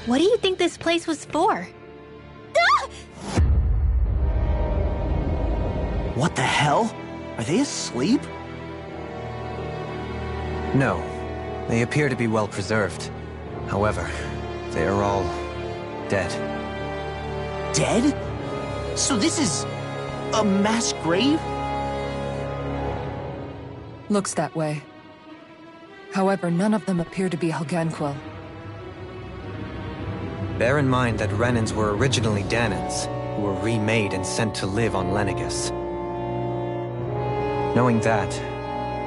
What do you think this place was for? What the hell? Are they asleep? No. They appear to be well preserved. However, they are all dead. Dead? So this is a mass grave? Looks that way. However, none of them appear to be Alganquil. Bear in mind that Renans were originally Danans, who were remade and sent to live on Lenegus. Knowing that,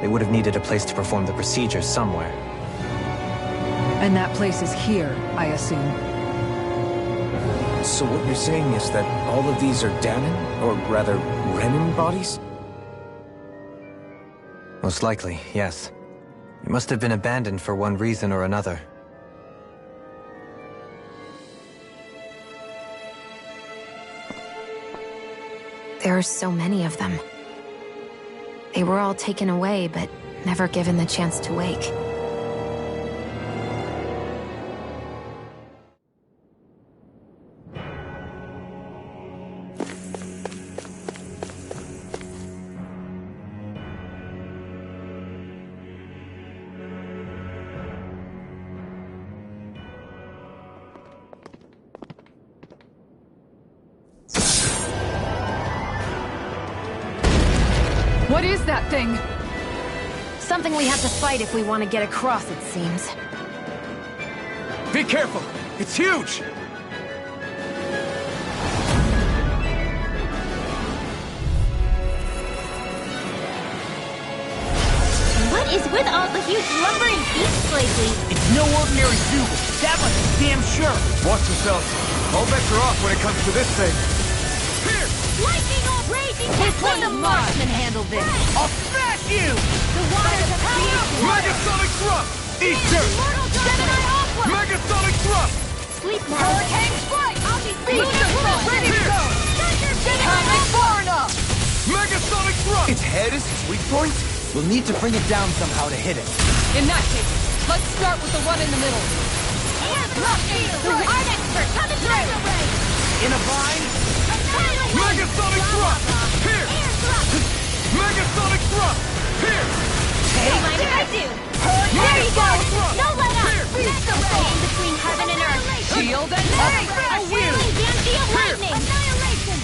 they would have needed a place to perform the procedures somewhere. And that place is here, I assume. So what you're saying is that all of these are Danan, or rather, Renan bodies? Most likely, yes. It must have been abandoned for one reason or another. There are so many of them. They were all taken away, but never given the chance to wake. What is that thing? Something we have to fight if we want to get across, it seems. Be careful! It's huge! What is with all the huge lumbering beasts lately? It's no ordinary zoo. That much is damn sure. Watch yourself. All bets are off when it comes to this thing. Here! Lightning or raging! Let the marksman handle this! I'll smash you! The waters of creation! Megasonic thrust! Eat dirt! Immortal Gemini Aqua! Megasonic thrust! Sleep now! Hurricane Strike! I'll be Lunar ready to go! Haven't far enough! Megasonic thrust! Its head is its weak point? We'll need to bring it down somehow to hit it. In that case, let's start with the one in the middle. The art expert coming through! In a vine? Megasonic thrust! Here! Megasonic thrust! Here! Don't mind if I do! There you go! No let up! Mega ray in between heaven and earth! Shield and A whirling banshee of lightning! Annihilation!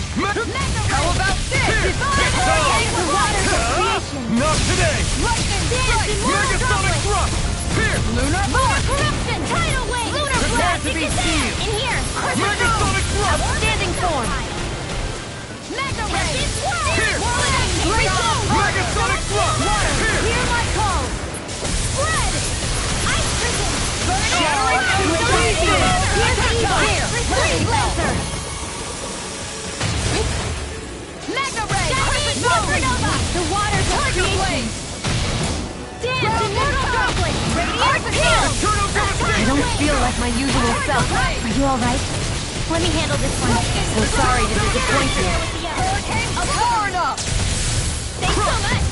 How about this? The waters of creation! Not today! Lightning! Dance in Megasonic thrust! Here! Lunar Lunar corruption! Tidal wave! Lunar blast! to be seen. In here! Megasonic thrust! Outstanding form! Mega ray! Here! Megasonic thrust! Here! Hear my call! Spread! Ice prison! Shattering Freezing! Here's the evil! Here! Freeze laser! Mega ray! Supernova! The waters of creation! Dance in mortal conflict! Radiant field! Eternal I devastation! don't feel like my usual self. Are you alright? Let me handle this one. So sorry to disappoint you. Far enough! Thanks so much!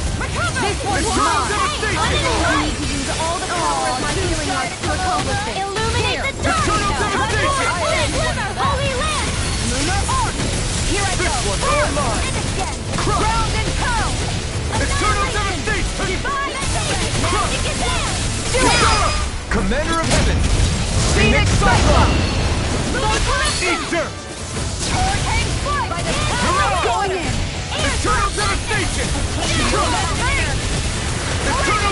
This one's mine! I need to use all the power of my healing arts to accomplish this. Illuminate the Eternal dark! devastation! Holy land! Lunar arc! Here I go! This one's all mine! And again! Ground and pound! Eternal devastation! Divine magic is there! Do it! Commander of Heaven! Phoenix Cyclone! Eat dirt! Hurricane Strike! By the power going in! Eternal devastation! Eternal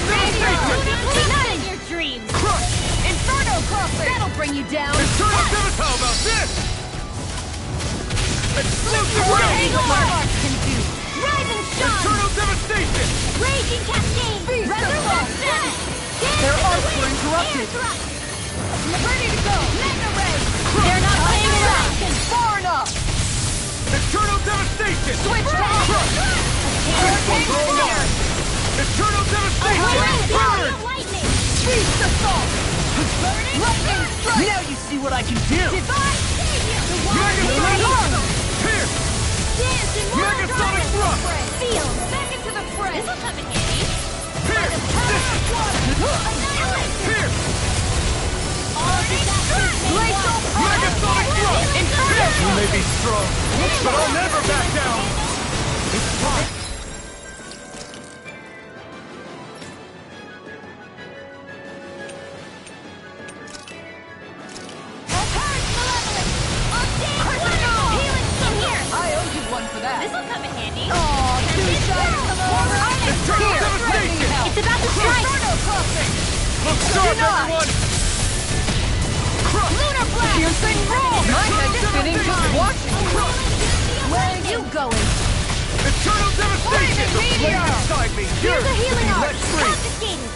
devastation! Not in your dreams! Crush! Inferno Crossing! That'll bring you down! Eternal devastation! How about this? Explosive Hey, rain! what my heart can do! Rise and shine! Eternal devastation! Raging cascade! Beast of Resurrection! Their arcs were interrupted! Ready to go! Mega ray! They're not playing around! Far enough! Eternal devastation! Switch to Aqua! Hurricane fire! Eternal devastation! Burn! Lightning! Beast Assault! Lightning Strike! Now you see what I can do! Divine savior! The Megasonic thrust! Here! Dance in mortal Megasonic darkness! thrust! Feel! Back into the fray! This'll come in handy! Here! Annihilation! Here! All disasters may Glacial one! may be strong, but I'll never back down! It's fine. This'll come in handy. Oh, two-sided come over. Eternal Here, devastation! It's about to strike. Look sharp, everyone! Lunar blast. Piercing roll! My head's spinning just watching. Where are you going? Eternal devastation! The flame inside me Here's yearns a to healing be arc. let free! Confiscated.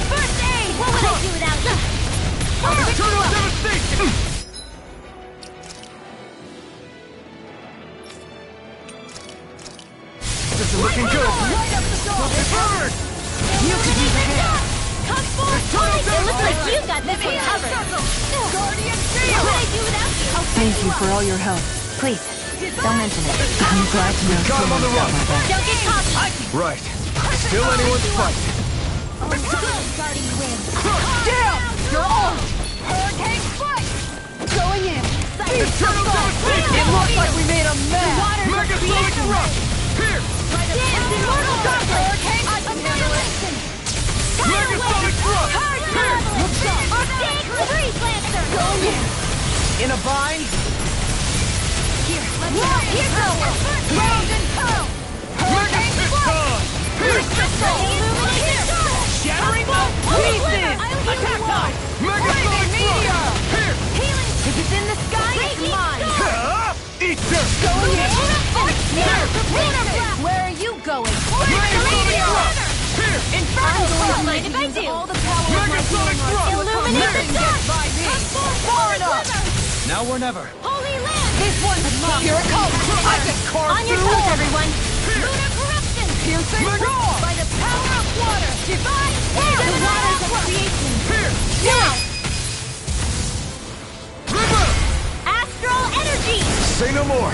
First aid. What would I do without you? Eternal devastation! This is looking good! Burn! You can use a hand. Come forward. It looks like you got this one covered. Guardian What would I do without you? Thank you for all your help. Please, don't mention it. I'm glad to know Got him on the run! Don't get cocky. Right. Still anyone's fight. Guardian wins. Down! You're on! Hurricane strike! Going in! Eternal devastation! It looks like we made a mess! Megasonic rush! Here! Dance immortal droplet. Hurricane annihilation! Megasonic rush! Here! Arctic freeze lancer. Going in! In a bind? Here go. Round and pound! Hurricane strike! Shattering Pieces! Attack time. Megasonic rush! Here! If it's in the sky, it's mine! Eat this! Going in! Where are you going? Megasonic rush! Here! Infernal mind if I do. All the power of my Megasonic being rush! Illuminate the Nothing dark. gets by me! Far enough. Now or never. Holy land. This one's mine! Here it comes! I can carve On your through toes, all. everyone. Lunar corruption. Piercing roar! By the power of water! Divine force. The waters of creation. Here! Now. River! Astral energy. Say no more!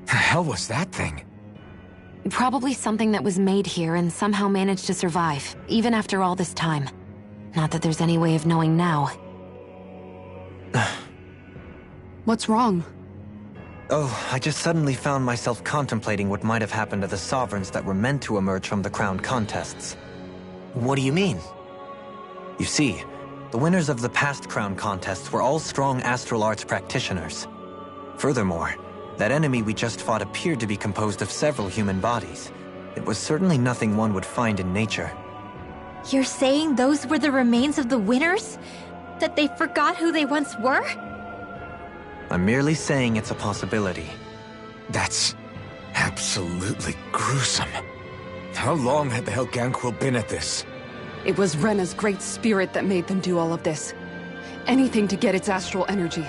The hell was that thing? Probably something that was made here and somehow managed to survive, even after all this time. Not that there's any way of knowing now. What's wrong? Oh, I just suddenly found myself contemplating what might have happened to the sovereigns that were meant to emerge from the crown contests. What do you mean? You see, the winners of the past crown contests were all strong astral arts practitioners. Furthermore, that enemy we just fought appeared to be composed of several human bodies. It was certainly nothing one would find in nature. You're saying those were the remains of the winners? That they forgot who they once were? I'm merely saying it's a possibility. That's absolutely gruesome. How long had the Helganquil been at this? It was Rena's great spirit that made them do all of this. Anything to get its astral energy.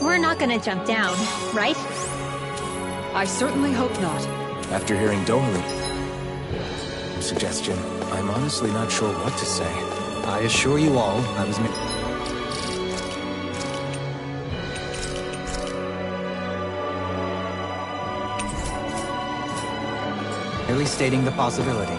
We're not gonna jump down, right? I certainly hope not. After hearing Dolan's suggestion, I'm honestly not sure what to say. I assure you all, I was merely stating the possibility.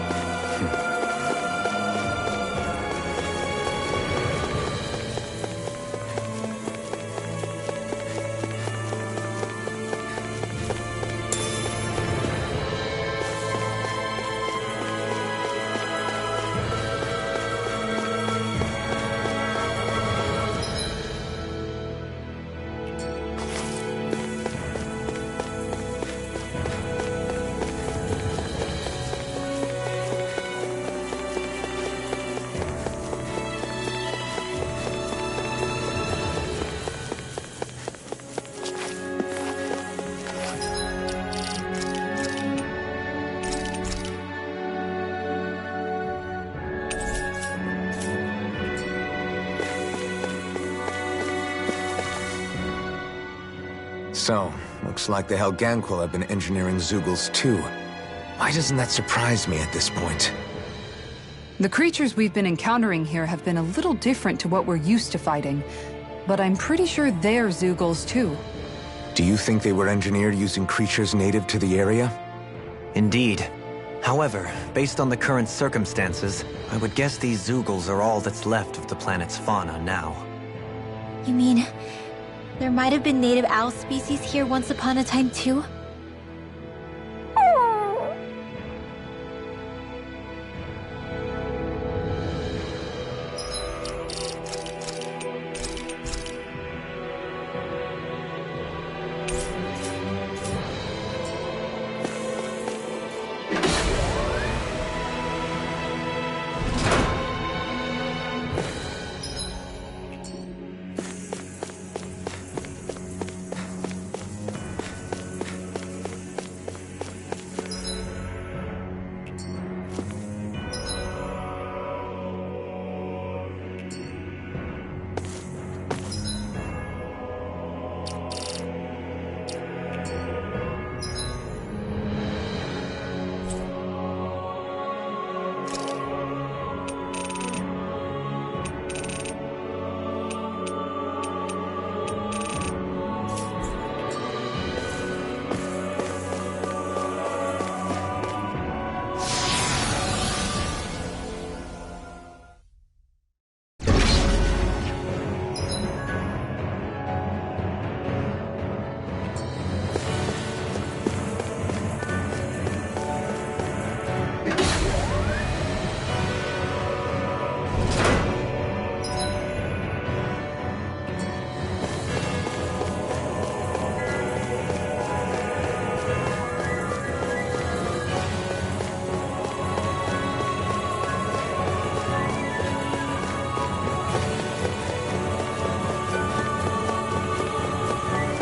So, looks like the Helganquil have been engineering Zeugles too. Why doesn't that surprise me at this point? The creatures we've been encountering here have been a little different to what we're used to fighting, but I'm pretty sure they're Zeugles too. Do you think they were engineered using creatures native to the area? Indeed. However, based on the current circumstances, I would guess these Zeugles are all that's left of the planet's fauna now. You mean, there might have been native owl species here once upon a time too?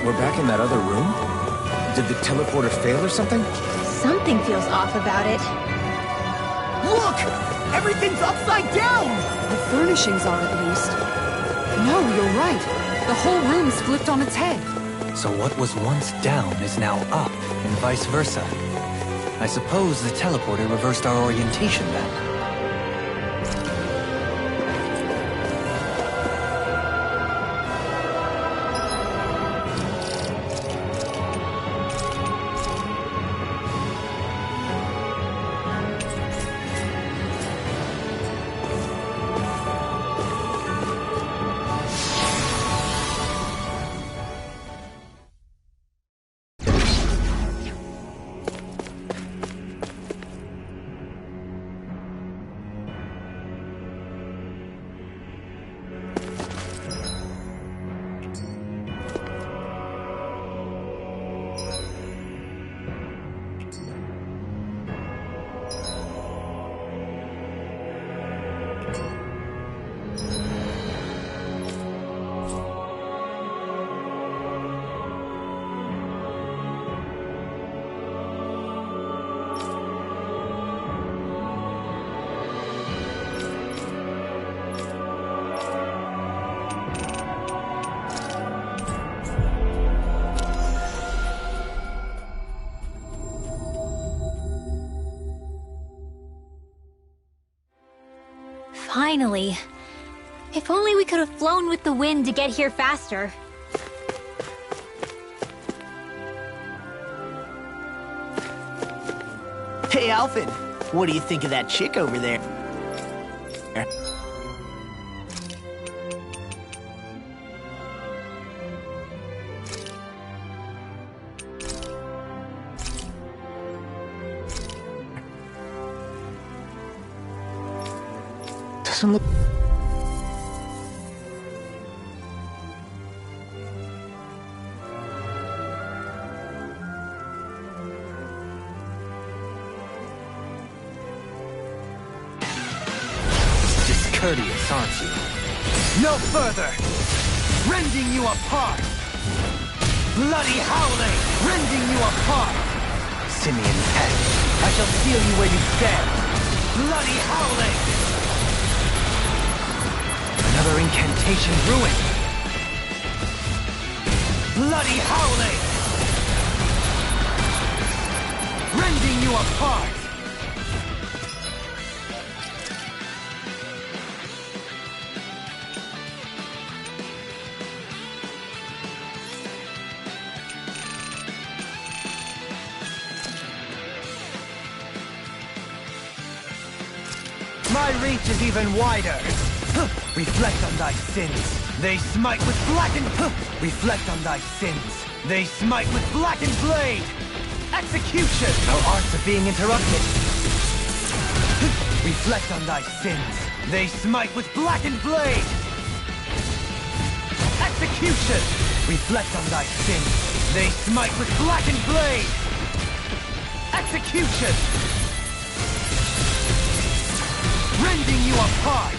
We're back in that other room? Did the teleporter fail or something? Something feels off about it. Look! Everything's upside down! The furnishings are, at least. No, you're right. The whole room's flipped on its head. So what was once down is now up, and vice versa. I suppose the teleporter reversed our orientation then. Finally. If only we could have flown with the wind to get here faster. Hey, Alfred, what do you think of that chick over there? Doesn't look... Discourteous, aren't you? No further! Rending you apart! Bloody howling! Rending you apart! Simian Peck. I shall steal you where you stand! Bloody howling! Another incantation ruined! Bloody howling! Rending you apart! My reach is even wider. Reflect on thy sins. They smite with blackened... Reflect on thy sins. They smite with blackened blade. Execution! Our arts are being interrupted. Reflect on thy sins. They smite with blackened blade. Execution! Reflect on thy sins. They smite with blackened blade. Execution! Rending you apart.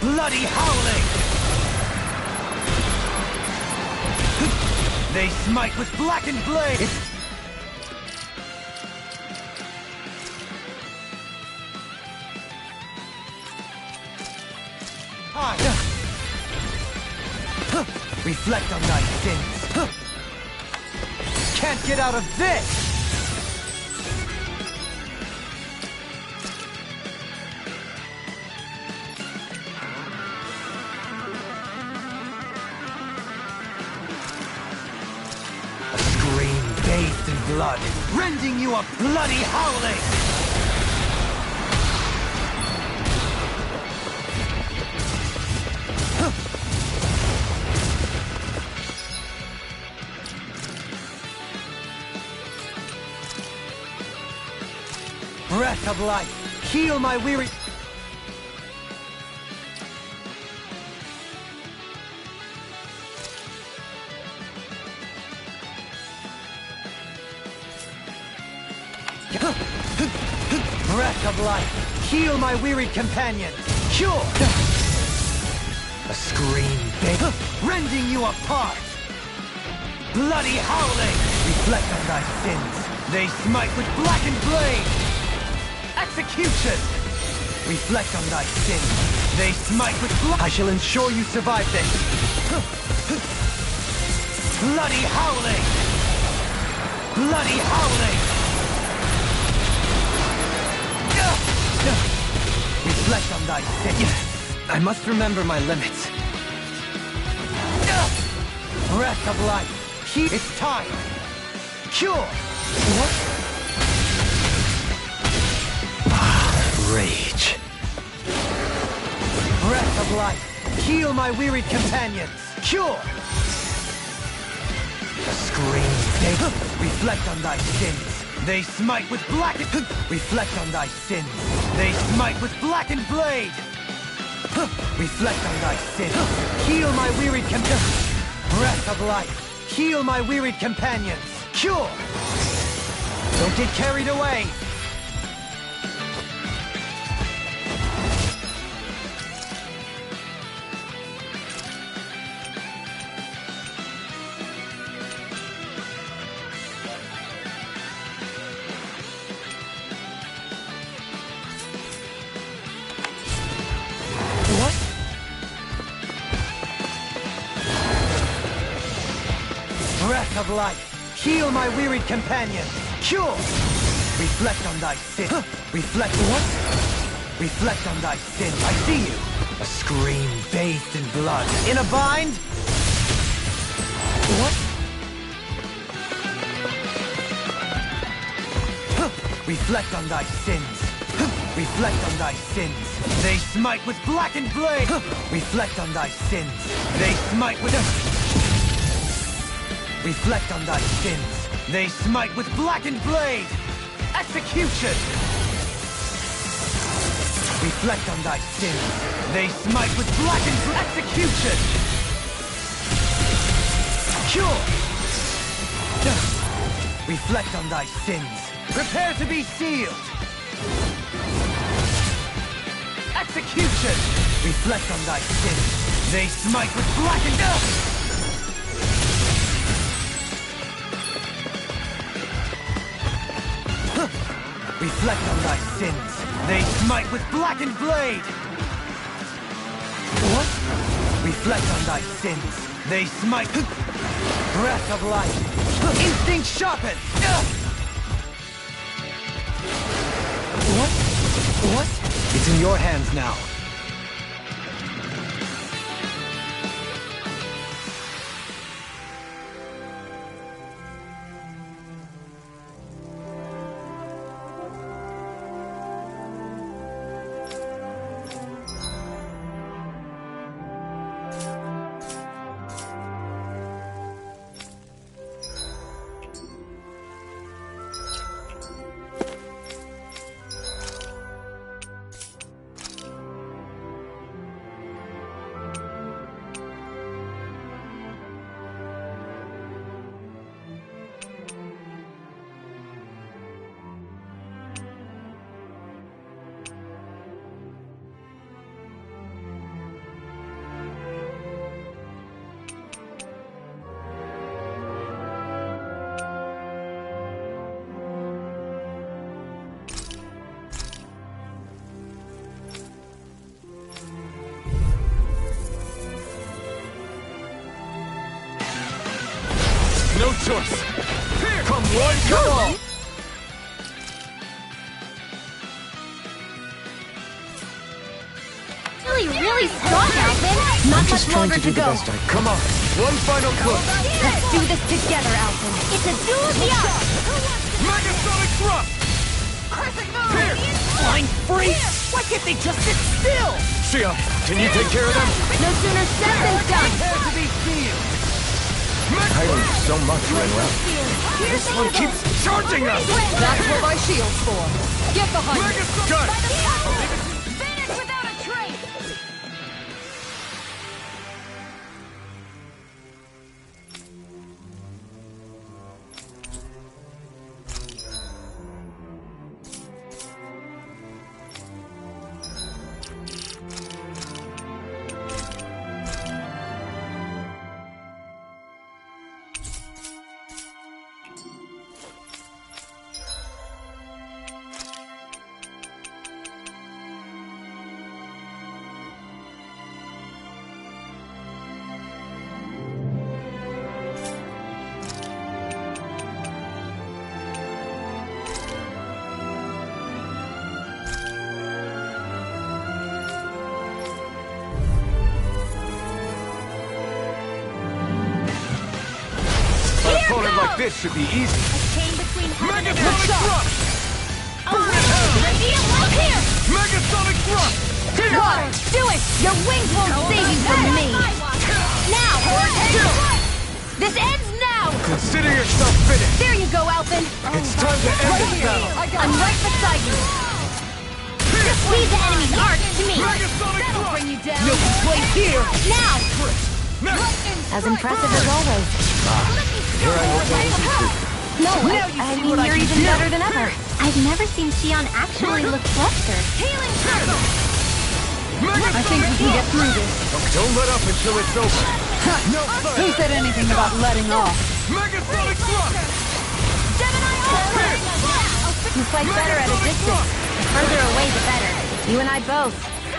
Bloody howling! They smite with blackened blade! Reflect on thy sins. Can't get out of this! A scream bathed in blood, rending you a bloody howling! Breath of life, heal my weary... Breath of life, heal my wearied companion. Cure! A scream rending you apart. Bloody howling! Reflect on thy sins. They smite with blackened blade. Execution! Reflect on thy sins. They smite with blood. I shall ensure you survive this. Bloody howling! Bloody howling! Reflect on thy sins. I must remember my limits. Breath of life. It's time. Cure! What? Rage. Breath of life, heal my wearied companions. Cure! A scream. Reflect on thy sins. They smite with blackened... Reflect on thy sins. They smite with blackened blade. Reflect on thy sins. Heal my wearied companions. Breath of life, heal my wearied companions. Cure! Don't get carried away. Breath of life, heal my wearied companion. Cure! Reflect on thy sin. Reflect what? Reflect on thy sin. I see you. A scream bathed in blood. In a bind? What? Reflect on thy sins. Reflect on thy sins. They smite with blackened blade. Reflect on thy sins. They smite with... Reflect on thy sins. They smite with blackened blade. Execution! Reflect on thy sins. They smite with blackened execution! Cure! Reflect on thy sins. Prepare to be sealed! Execution! Reflect on thy sins. They smite with blackened... Reflect on thy sins. They smite with blackened blade. What? Reflect on thy sins. They smite... Breath of life. Instinct sharpened. What? What? It's in your hands now. No choice. Come one, come all. Really strong, Alvin. Not much longer to go. Come on, one final push. Let's do this together, Alvin. It's a duel of the odds. Megasonic thrust. Here. Flying free! Why can't they just sit still? Shia, can you take care of them? No sooner said than done. Prepare to be sealed! I owe you so much, Rinwell. This one keeps charging us! That's what my shield's for. Get behind me. Got it! Vanish without a trace! Like this should be easy. Chain between heaven and Megasonic earth. thrust! A radiant light here! Megasonic thrust! Water, do it! Your wings won't save you from me. Now, this ends now. Consider yourself finished. There you go, Alvin. It's time to end this battle. I'm right beside you. Just leave the enemy's arc to me. Megasonic thrust! Bring you down. No complaint here! Now. As impressive as always. Here I will No, Now you I see mean, what I you're can even do. better than ever. I've never seen Xion actually look flustered. Healing circle! I think we can get through this. Don't let up until it's over. No Who further! said anything about letting off? Megasonic thrust! Gemini Ultra! You fight better at a distance. The further away, the better. You and I both.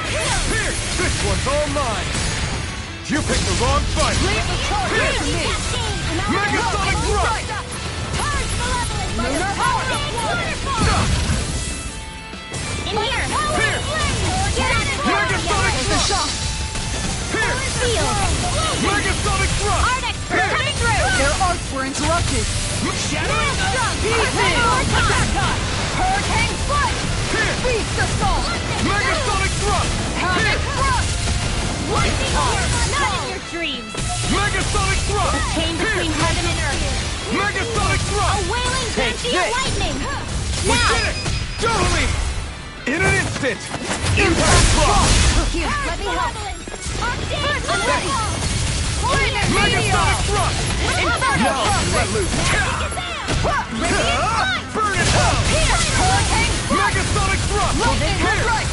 Here! This one's all mine! You picked the wrong fight! Leave the charge here to me! Megasonic thrust! Purge malevolence by the power of waterfall! In here. Here! Megasonic thrust! Here! Field. Megasonic thrust! Arctic, coming through! Their arcs were interrupted. Shattering us! Hurricane foot! Here! Beast assault! Megasonic thrust! Havoc Here! thrust! Lightning here! Not in your dreams! Megasonic thrust! Chain between heaven and earth! Megasonic A thrust! wailing Take banshee this. lightning! We did it! Totally! In an instant! Impact blast! Here, let me help! First, I'm ready! Megasonic thrust! Inferno! Let loose! Burn it hell! Hurricane! Megasonic thrust! Lightning has Here! right!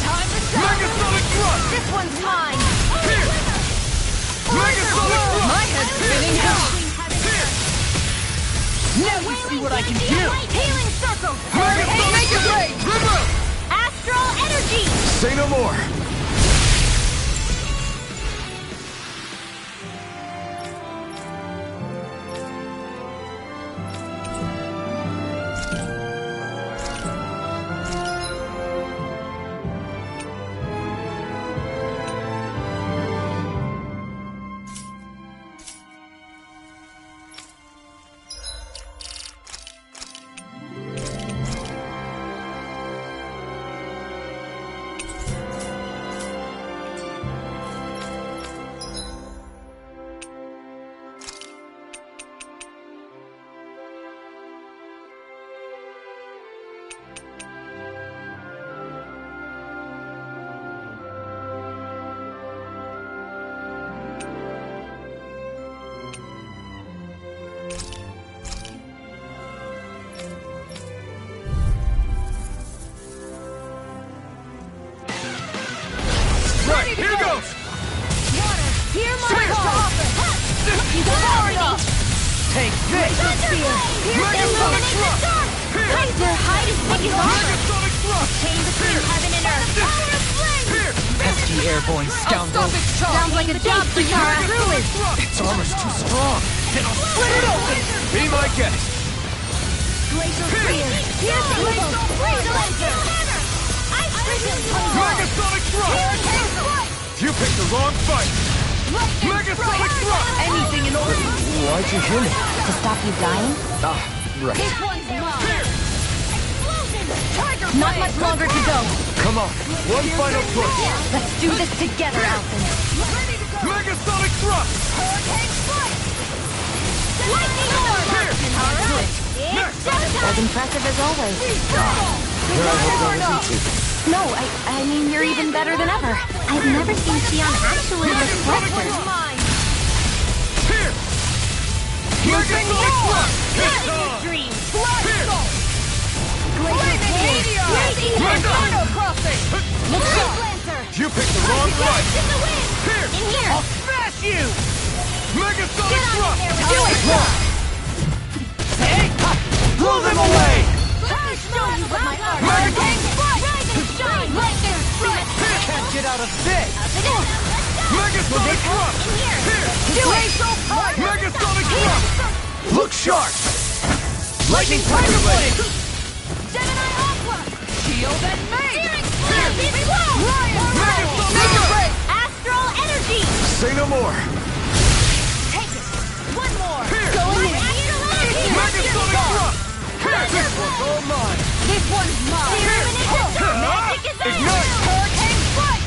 Time to show! Megasonic thrust! This one's mine! Here! Megasonic thrust! My head's spinning. Here! Now you see what I can do! Healing circle! Megasonic Make it rain! River! Astral energy! Say no more! Take this! Illuminate the dark! Their height is big as armor! Megasonic thrust! Chain between heaven and earth! Power of flame! ST airborne scoundrel. Sounds like a job for Yara. Its armor's too strong. Then I'll split it open! Be my guest! Glacial Spear. Here's the evil. Freeze Laser. Ice Prism. Megasonic Thrust! You picked the wrong fight! Megasonic Thrust! Anything in order. Why'd you hear me? To stop you dying? Ah, right. This one's mine. Not much longer to go. Come on, one final push! Let's do this together, Alphen. Megasonic Thrust! Lightning Orb. All right. It's As impressive as always. No, I mean, you're even better than ever. I've never seen Xion actually look flustered. Here! Megasonic Thrust! It's on! dreams. Here! Inferno Crossing. Look sharp. You picked the wrong fight! Here! In here. I'll smash you! Megasonic Thrust! Do it. Hey! Ha! Blow them away! Hurricane Strike. Rise and shine. Lightning Strike. Can't get out of this! Megasonic Thrust! Here! Do it. Megasonic Thrust! Look sharp! Lightning Tiger Blade! Gemini Aqua. Shield and mace! Megasonic Astral Energy. Say no more! Take it. One more. Here! Going in. Megasonic Thrust! Here! This one's all mine! This one's mine. Magic is out. Ignite! Hurricane Strike.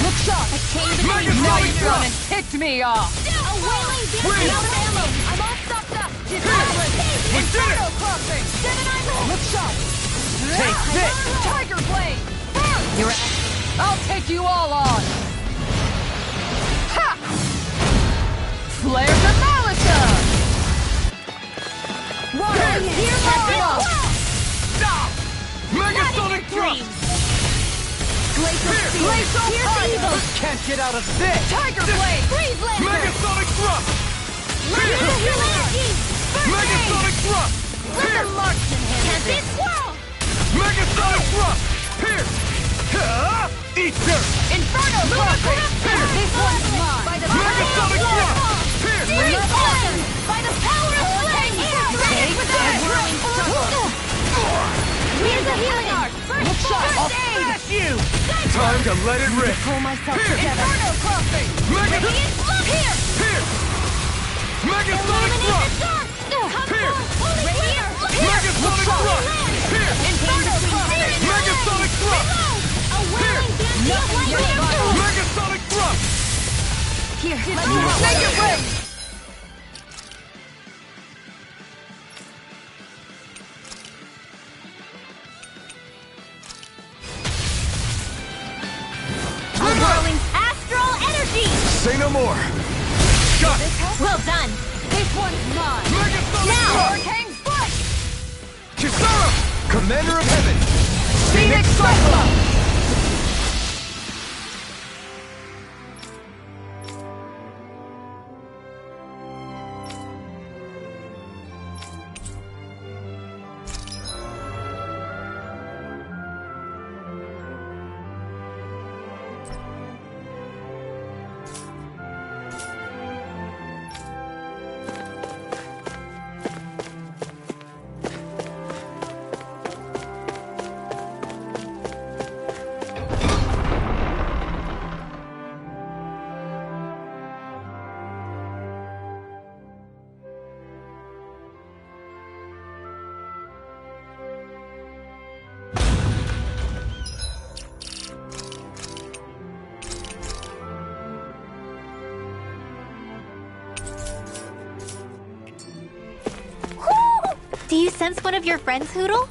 Look sharp! I came to Megasonic Come Thrust! and picked me off! A wailing Win. damage. Out of ammo. I'm all stocked up. We did it! Crossing! Gemini Look sharp! Take this! Tiger Blade! You're... I'll take you all on! Ha! Flare to Malika! Here Stop! Megasonic Thrust! Glacial Glacial Here's Fire! the evil. Can't get out of this! Tiger Blade! Freeze Laser. Megasonic Thrust! Energy. Megasonic Thrust! Let the marksman handle this. Swirl. Megasonic Thrust! Here! Eat dirt! Inferno Crossing! This one's mine! By the Megasonic Thrust! Here! Series Awesome. By the power of flame. Take that! Here's a healing art. Look sharp! I'll smash you! Time to let it rip! Pull myself Here! together. Inferno Crossing! Here. Here! Megasonic Thrust! Here! Megasonic Thrust! Here! Inferno Crossing! Megasonic Thrust! A wailing damage. Megasonic Thrust! Here. Let Take me help. your blade! Unwirling Astral Energy. Say no more! Got it! Well done. This one's mine! Megasonic Now. Thrust! Hurricane Strike! Kisara! Commander of Heaven! Phoenix Cyclone! Do you sense one of your friends, Hoodle?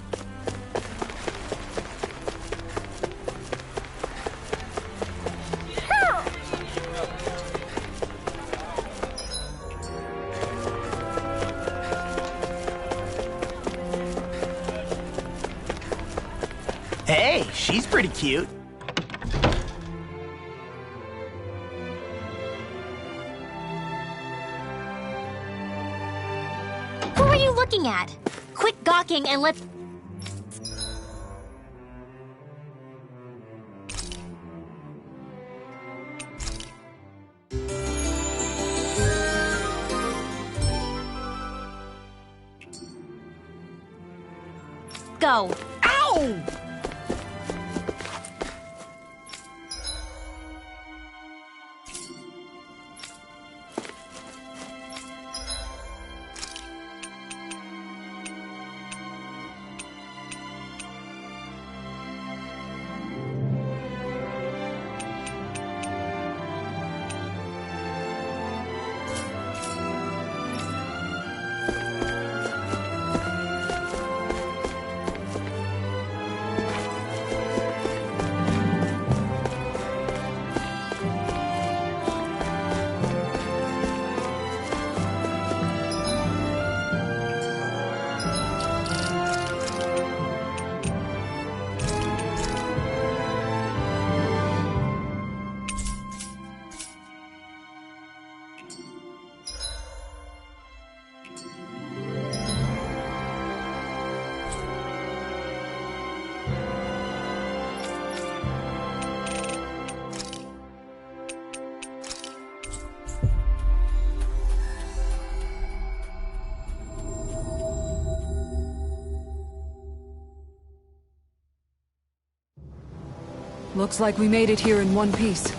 Hey, she's pretty cute. Who are you looking at? Quit gawking and let's... go! Ow! Looks like we made it here in one piece.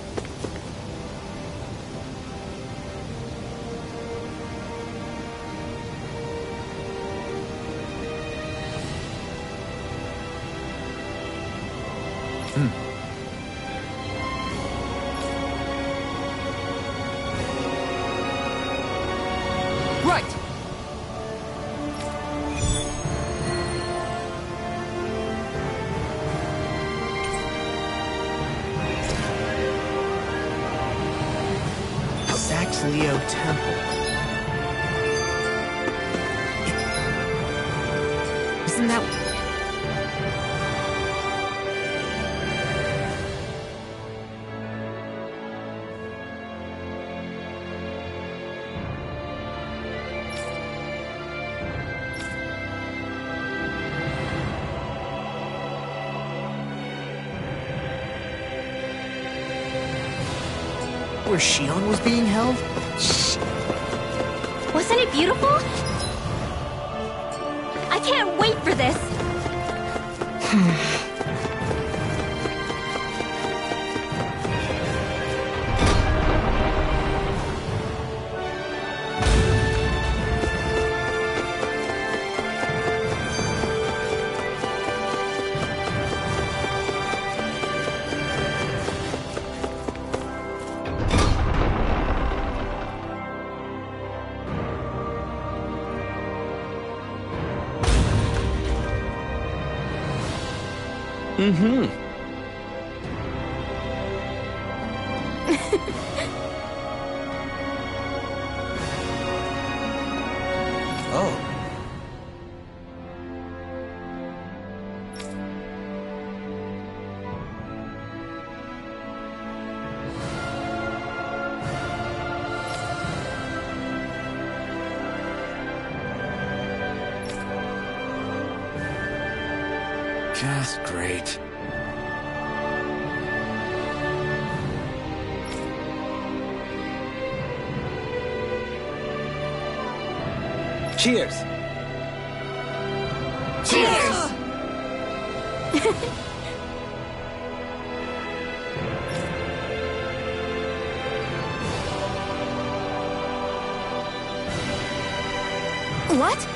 Right! Leo Temple. Isn't that... Where Shion was being held? Shh! Wasn't it beautiful? I can't wait for this! Mm-hmm. Oh. Just great. Cheers! Cheers! What?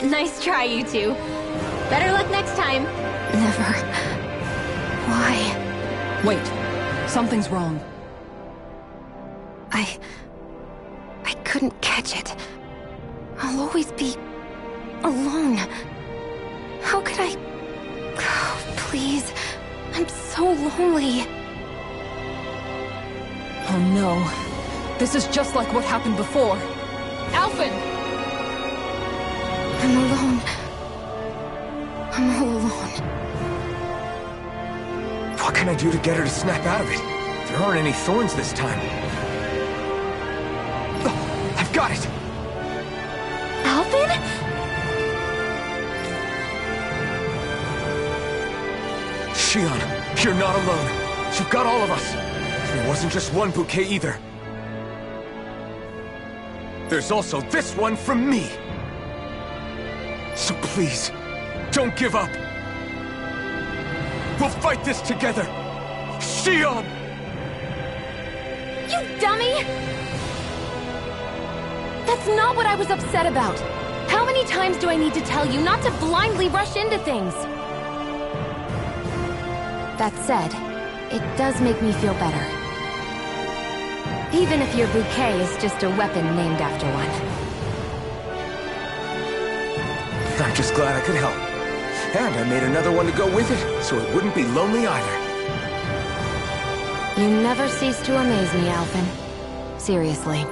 Nice try, you two. Better luck next time. Never. Why? Wait. Something's wrong. I couldn't catch it. I'll always be... alone. How could I... Oh, please. I'm so lonely. Oh no. This is just like what happened before. Alphen! I'm alone. I'm all alone. What can I do to get her to snap out of it? There aren't any thorns this time. Oh, I've got it! Alphen? Shion, you're not alone. You've got all of us. It wasn't just one bouquet either. There's also this one from me. So please, don't give up. We'll fight this together. Shion! You dummy! That's not what I was upset about. How many times do I need to tell you not to blindly rush into things? That said, it does make me feel better. Even if your bouquet is just a weapon named after one. I'm just glad I could help. And I made another one to go with it, so it wouldn't be lonely either. You never cease to amaze me, Alphen. Seriously.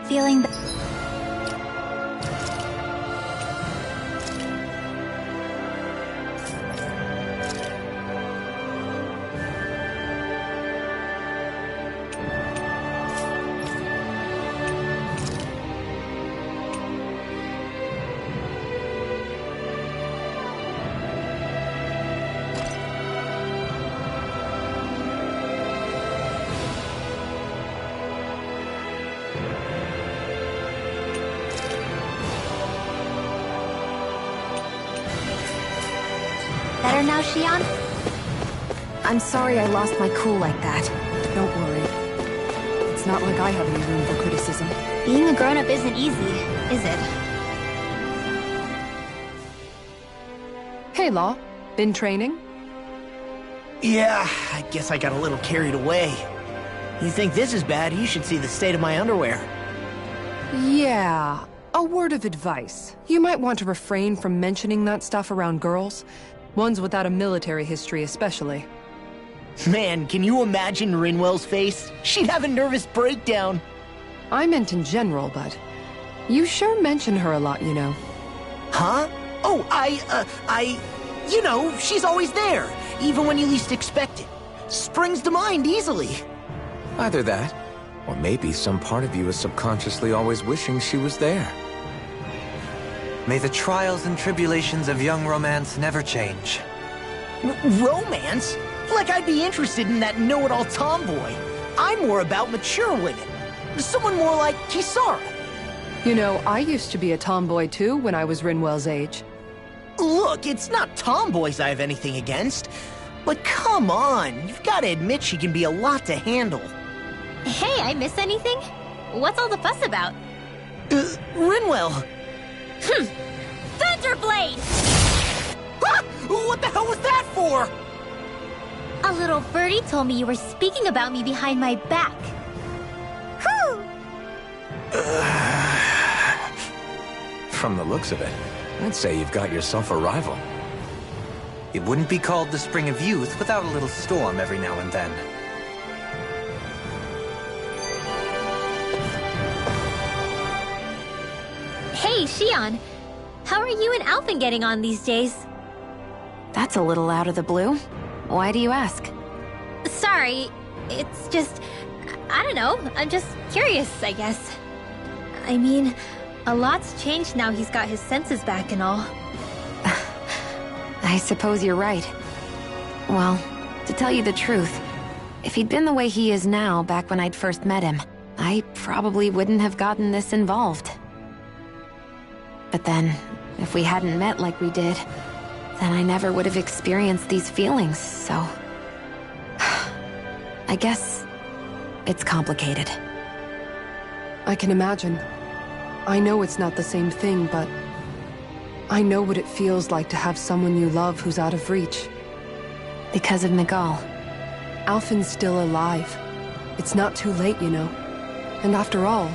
Feeling better now, Shion? I'm sorry I lost my cool like that. Don't worry. It's not like I have any room for criticism. Being a grown-up isn't easy, is it? Hey, Law. Been training? Yeah, I guess I got a little carried away. You think this is bad, you should see the state of my underwear. Yeah. A word of advice. You might want to refrain from mentioning that stuff around girls. Ones without a military history especially. Man, can you imagine Rinwell's face? She'd have a nervous breakdown. I meant in general, but you sure mention her a lot, you know. Huh? Oh, you know, she's always there, even when you least expect it. Springs to mind easily. Either that, or maybe some part of you is subconsciously always wishing she was there. May the trials and tribulations of young romance never change. Romance? Like I'd be interested in that know-it-all tomboy. I'm more about mature women. Someone more like Kisara. You know, I used to be a tomboy too when I was Rinwell's age. Look, it's not tomboys I have anything against. But come on, you've got to admit she can be a lot to handle. Hey, I miss anything? What's all the fuss about? Rinwell. Thunderblade! Ah! What the hell was that for? A little birdie told me you were speaking about me behind my back. Whew! From the looks of it, I'd say you've got yourself a rival. It wouldn't be called the Spring of Youth without a little storm every now and then. Hey, Shion. How are you and Alphen getting on these days? That's a little out of the blue. Why do you ask? Sorry, it's just... I don't know, I'm just curious, I guess. I mean, a lot's changed now he's got his senses back and all. I suppose you're right. Well, to tell you the truth, if he'd been the way he is now back when I'd first met him, I probably wouldn't have gotten this involved. But then, if we hadn't met like we did, then I never would have experienced these feelings, so... I guess it's complicated. I can imagine. I know it's not the same thing, but I know what it feels like to have someone you love who's out of reach. Because of Miguel. Alphen's still alive. It's not too late, you know. And after all,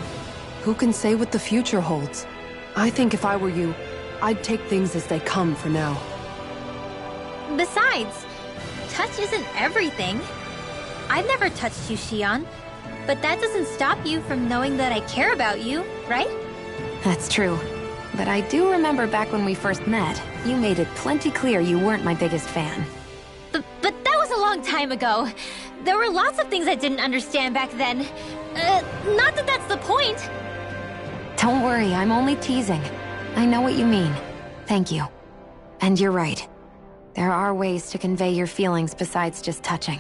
who can say what the future holds? I think if I were you, I'd take things as they come for now. Besides, touch isn't everything. I've never touched you, Shion. But that doesn't stop you from knowing that I care about you, right? That's true. But I do remember back when we first met, you made it plenty clear you weren't my biggest fan. But that was a long time ago. There were lots of things I didn't understand back then. Not that that's the point. Don't worry, I'm only teasing. I know what you mean. Thank you. And you're right. There are ways to convey your feelings besides just touching.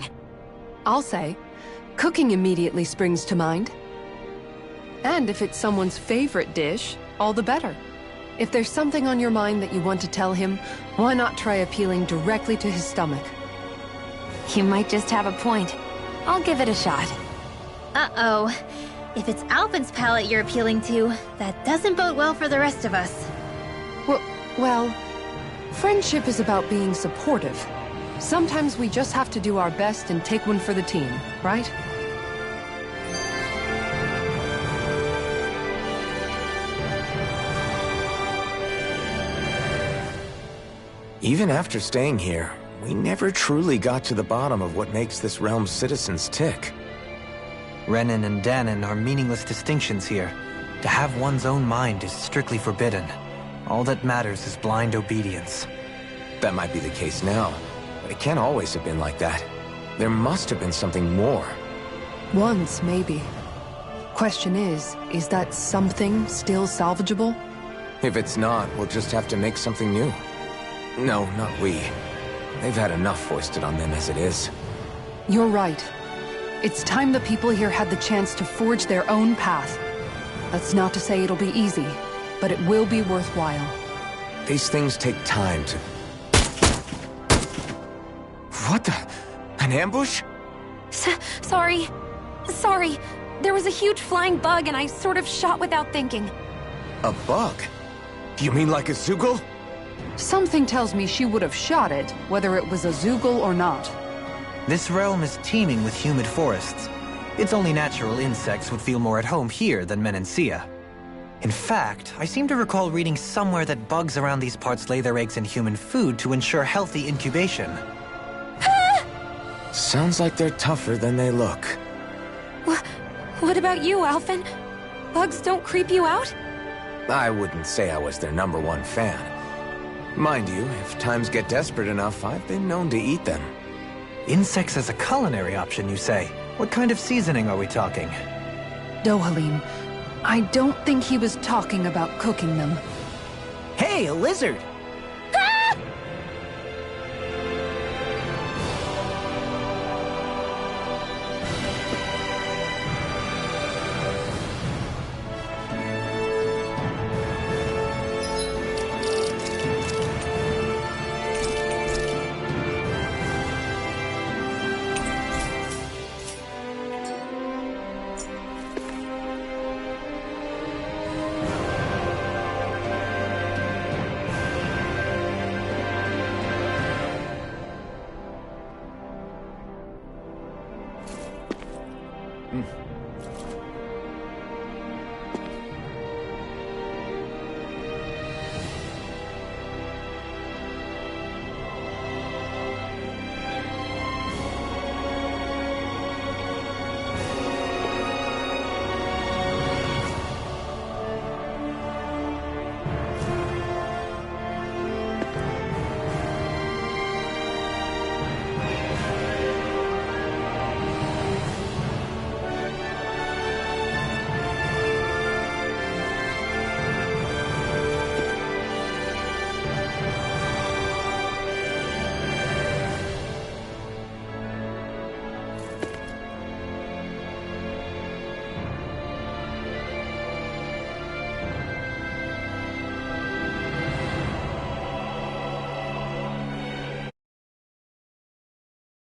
I'll say, cooking immediately springs to mind. And if it's someone's favorite dish, all the better. If there's something on your mind that you want to tell him, why not try appealing directly to his stomach? You might just have a point. I'll give it a shot. Uh-oh. If it's Alphen's palate you're appealing to, that doesn't bode well for the rest of us. Well, friendship is about being supportive. Sometimes we just have to do our best and take one for the team, right? Even after staying here, we never truly got to the bottom of what makes this realm's citizens tick. Renin and Danon are meaningless distinctions here. To have one's own mind is strictly forbidden. All that matters is blind obedience. That might be the case now, but it can't always have been like that. There must have been something more. Once, maybe. Question is that something still salvageable? If it's not, we'll just have to make something new. No, not we. They've had enough foisted on them as it is. You're right. It's time the people here had the chance to forge their own path. That's not to say it'll be easy, but it will be worthwhile. These things take time to... What the... An ambush? Sorry. Sorry. There was a huge flying bug and I sort of shot without thinking. A bug? You mean like a Zoogle? Something tells me she would have shot it, whether it was a Zoogle or not. This realm is teeming with humid forests. It's only natural insects would feel more at home here than Menancia. In fact, I seem to recall reading somewhere that bugs around these parts lay their eggs in human food to ensure healthy incubation. Sounds like they're tougher than they look. What about you, Alphen? Bugs don't creep you out? I wouldn't say I was their #1 fan. Mind you, if times get desperate enough, I've been known to eat them. Insects as a culinary option, you say? What kind of seasoning are we talking? Dohalim, I don't think he was talking about cooking them. Hey, a lizard!